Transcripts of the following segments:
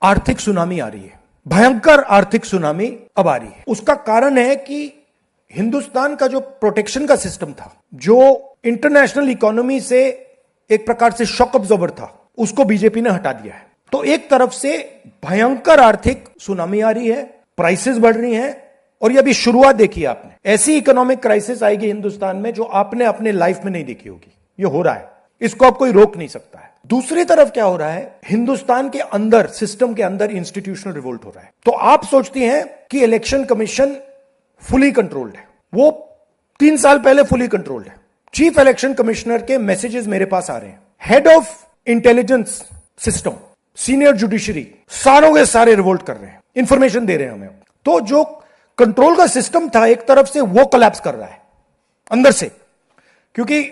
आर्थिक सुनामी आ रही है, भयंकर आर्थिक सुनामी अब आ रही है। उसका कारण है कि हिंदुस्तान का जो प्रोटेक्शन का सिस्टम था, जो इंटरनेशनल इकोनॉमी से एक प्रकार से शॉक अब्जॉर्बर था, उसको बीजेपी ने हटा दिया है। तो एक तरफ से भयंकर आर्थिक सुनामी आ रही है, प्राइसेस बढ़ रही हैं, और ये अभी शुरुआत देखी आपने। ऐसी इकोनॉमिक क्राइसिस आएगी हिंदुस्तान में जो आपने अपने लाइफ में नहीं देखी होगी। ये हो रहा है, इसको अब कोई रोक नहीं सकता है। दूसरी तरफ क्या हो रहा है, हिंदुस्तान के अंदर, सिस्टम के अंदर इंस्टीट्यूशनल रिवोल्ट हो रहा है। तो आप सोचती हैं कि इलेक्शन कमीशन फुली कंट्रोल्ड है। वो 3 साल पहले फुली कंट्रोल्ड है। चीफ इलेक्शन कमिश्नर के मैसेजेस मेरे पास आ रहे हैं, head of intelligence system, senior judiciary, सारों के सारे रिवोल्ट कर रहे हैं, इंफॉर्मेशन दे रहे हैं हमें। तो जो कंट्रोल का सिस्टम था एक तरफ से, वो कोलैप्स कर रहा है अंदर से, क्योंकि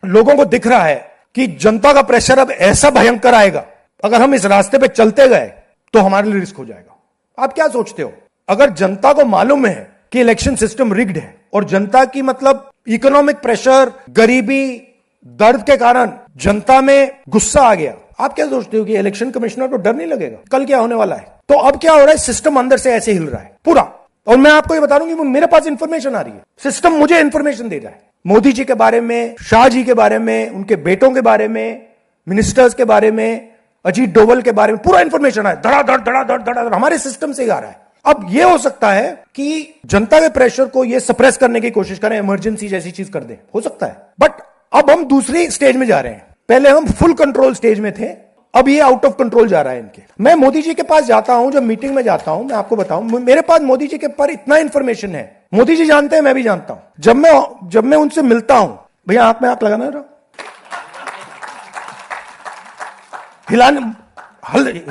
लोगों को दिख रहा है कि जनता का प्रेशर अब ऐसा भयंकर आएगा, अगर हम इस रास्ते पे चलते गए तो हमारे लिए रिस्क हो जाएगा। आप क्या सोचते हो, अगर जनता को मालूम है कि इलेक्शन सिस्टम रिग्ड है और जनता की मतलब इकोनॉमिक प्रेशर, गरीबी, दर्द के कारण जनता में गुस्सा आ गया, आप क्या सोचते हो कि इलेक्शन कमिश्नर को डर नहीं लगेगा कल क्या होने वाला है? तो अब क्या हो रहा है, सिस्टम अंदर से ऐसे हिल रहा है पूरा। और मैं आपको ये बता दूं कि मेरे पास इंफॉर्मेशन आ रही है, सिस्टम मुझे इंफॉर्मेशन दे रहा है, मोदी जी के बारे में, शाह जी के बारे में, उनके बेटों के बारे में, मिनिस्टर्स के बारे में, अजीत डोवल के बारे में, पूरा इंफॉर्मेशन है, धड़ाधड़ हमारे सिस्टम से आ रहा है। अब यह हो सकता है कि जनता के प्रेशर को यह सप्रेस करने की कोशिश करें, इमरजेंसी जैसी चीज कर दें, हो सकता है। बट अब हम दूसरी स्टेज में जा रहे हैं। पहले हम फुल कंट्रोल स्टेज में थे, अब ये आउट ऑफ कंट्रोल जा रहा है इनके। मैं मोदी जी के पास जाता हूं, जब मीटिंग में जाता हूं, मैं आपको बताऊं, मेरे पास मोदी जी के पर इतना इंफॉर्मेशन है, मोदी जी जानते हैं, मैं भी जानता हूं। जब मैं उनसे मिलता हूं, भैया आंख में आंख लगाना रहा,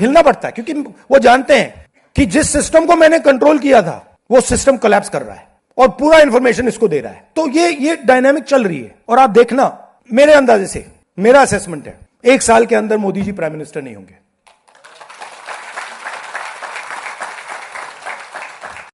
हिलना पड़ता है, क्योंकि वो जानते हैं कि जिस सिस्टम को मैंने कंट्रोल किया था वो सिस्टम कोलैप्स कर रहा है और पूरा इंफॉर्मेशन इसको दे रहा है। तो ये डायनामिक चल रही है। और आप देखना, मेरे अंदाजे से, मेरा असेसमेंट है, 1 साल के अंदर मोदी जी प्राइम मिनिस्टर नहीं होंगे।